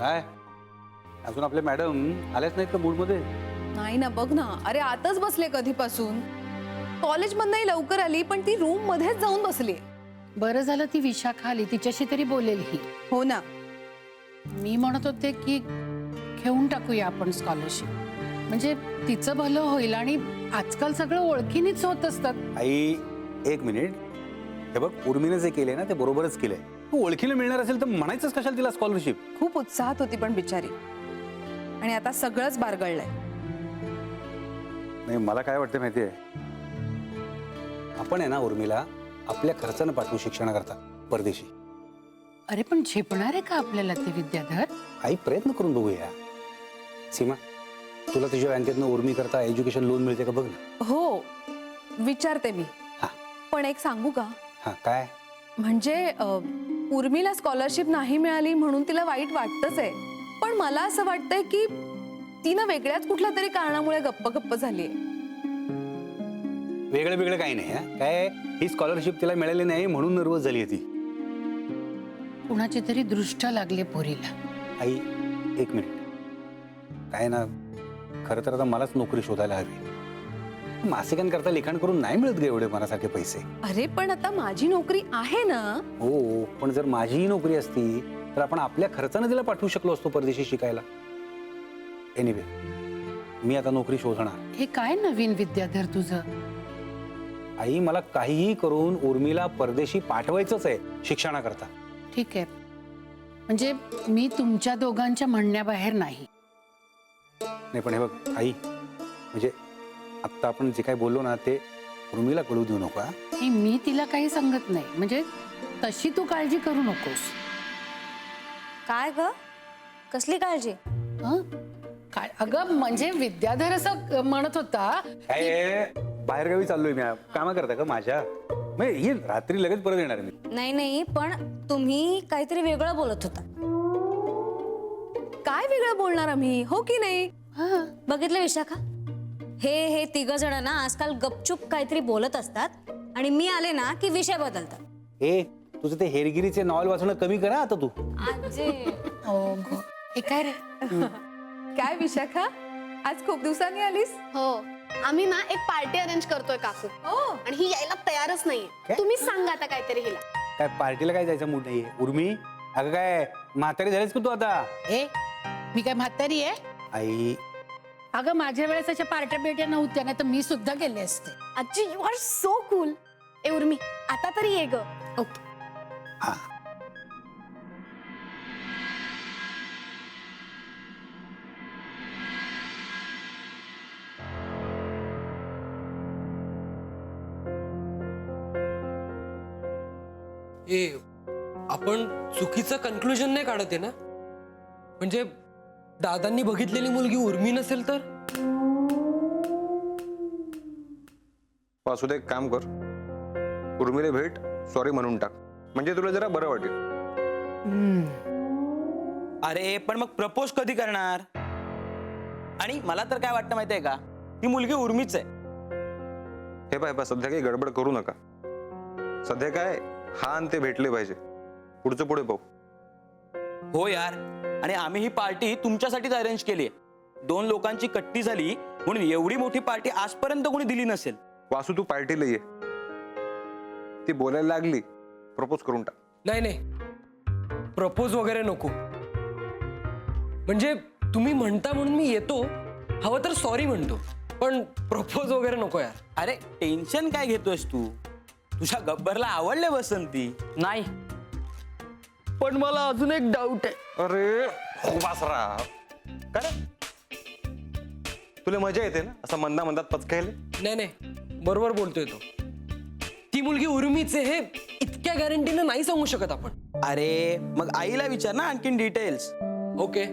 काय अजून आपले मॅडम आल्याच नाहीत का मूडमध्ये? नाही ना, बघ ना. अरे आताच बसले कधीपासून. कॉलेजमधनंही लवकर आली पण ती रूम मध्येच जाऊन बसली. बरं झालं ती विशाखा आली, तिच्याशी तरी बोलेल ही. हो ना. मी म्हणत होते की घेऊन टाकूया आपण स्कॉलरशिप, म्हणजे तिचं भलं होईल. आणि आजकाल सगळं ओळखीनीच होत असतात. आई एक मिनिट, हे बघ उर्मीने जे केले ना ते बरोबरच केलंय. तू ओळखीने मिळणार असेल तर म्हणायचंच कशाला तिला स्कॉलरशिप? खूप उत्साहात होती पण बिचारी, आणि आता सगळंच बारगळलंय. नाही मला काय वाटतं माहितीये, आपण आहे ना उर्मीला आपल्या खर्चानं पाठवू शिक्षणाकरता परदेशी. अरे पण झेपणार आहे का आपल्याला ते विद्याधर? आई प्रयत्न करून बघूया. सीमा तुला तुझ्या बँकेतनं उर्मी करता एज्युकेशन लोन मिळते का बघ ना. हो विचारते मी. हा पण एक सांगू का, हा काय म्हणजे उर्मीला स्कॉलरशिप नाही मिळाली म्हणून तिला वाईट वाटतच आहे, पण मला असं वाटतंय की तिनं वेगळ्याच कुठल्या तरी कारणामुळे गप्प गप्प झालीये. वेगळं वेगळं काही नाही हा. काय ही स्कॉलरशिप तिला मिळाली नाही म्हणून नर्वस झाली ती. कुणाची तरी दृष्ट लागले पोरीला. आई एक मिनिट, काय ना खरं तर आता मलाच नोकरी शोधायला हवी. मासिकांकरता लिखाण करून नाही मिळत गे एवढे मनासारखे पैसे. अरे पण आता माझी नोकरी आहे ना. हो पण जर माझीही नोकरी असती तर आपण आपल्या खर्चाने तिला पाठवू शकलो असतो परदेशी शिकायला. एनिवे मी आता नोकरी शोधणार. हे काय नवीन विद्याधर तुझं? आई मला काहीही करून उर्मीला परदेशी पाठवायचंच आहे शिक्षणाकरता. ठीक आहे, म्हणजे मी तुमच्या दोघांच्या म्हणण्याबाहेर नाही. नाही पण हे बघ आई, म्हणजे आत्ता आपण जे काही बोललो ना ते उर्मीला कळू देऊ नका. नाही, मी तिला काही सांगत नाही, म्हणजे तशी तू काळजी करू नकोस. काय ग, कसली काळजी? हं? काय अगं, म्हणजे विद्याधर असं म्हणत होता. काय बाहेरगावी चाललोय मी, कामा करता का माझ्या? म्हणजे ही रात्री लगेच परत येणार मी. नाही नाही, पण तुम्ही काहीतरी वेगळं बोलत होता. काय वेगळं बोलणार आम्ही, हो की नाही? हं. बघितलं विशाखा, हे तिघ जण ना आजकाल गपचूप काहीतरी बोलत असतात आणि मी आले ना की विषय बदलतात. ए तुझं ते हेरगिरीचे नॉवेल वाचणं कमी करा आता तू. आजी हो गो, हे काय रे? काय विशाखा, आज खूप दिवसांनी आलीस? हो, आम्ही ना एक पार्टी अरेंज करतोय काकू, हो. आणि ही यायला तयारच नाहीये. काय? तुम्ही सांगा आता काहीतरी हिला. काय पार्टीला काय जायचं मूड नाहीये उर्मी? अगं काय म्हातारी झालीस का तू आता? ए, मी काय म्हातारी आहे? आई अगं माझ्या वेळेस अशा पार्ट्या बिर्ट्या नव्हत्या, नाही तर मी सुद्धा गेले असते. आजी, यू आर सो कूल. ए उर्मी, आता तरी ये ग. ओके. हा ए आपण चुकीचं कन्क्लुजन नाही काढत आहे ना? म्हणजे दादांनी बघितलेली मुलगी उर्मी नसेल तर? वासुदेव एक काम कर, उर्मिला भेट, सॉरी म्हणून टाक, म्हणजे तुला जरा बरं वाटेल. अरे पण मग प्रपोज कधी करणार? आणि मला तर काय वाटतं माहितीये का, ती मुलगी उर्मीच आहे. हे पाय सध्या काही गडबड करू नका. सध्या काय हा आणि ते भेटले पाहिजे, पुढचं पुढे पाहू. हो यार, आणि आम्ही ही पार्टी तुमच्यासाठीच अरेंज केली आहे. 2 लोकांची कट्टी झाली म्हणून एवढी मोठी पार्टी आजपर्यंत कोणी दिली नसेल. वासू तू पार्टीला ये, ती बोलायला लागली प्रपोज करून टाक. नाही नाही, प्रपोज वगैरे नको. म्हणजे तुम्ही म्हणता म्हणून मी येतो, हवं तर सॉरी म्हणतो, पण प्रपोज वगैरे नको यार. अरे टेन्शन काय घेतोयस तू? तुझ्या गब्बरला आवडले बसंती? नाही, पण मला अजून एक डाऊट आहे. अरे वासरा, काय तुला मजा येते ना असं मंदा मंदात पचकायला? नाही नाही, बरोबर बोलतोय तो. ती मुलगी उर्मीच आहे हे इतक्या गॅरंटीनं नाही सांगू शकत आपण. अरे मग आईला विचार ना आणखीन डिटेल्स. ओके,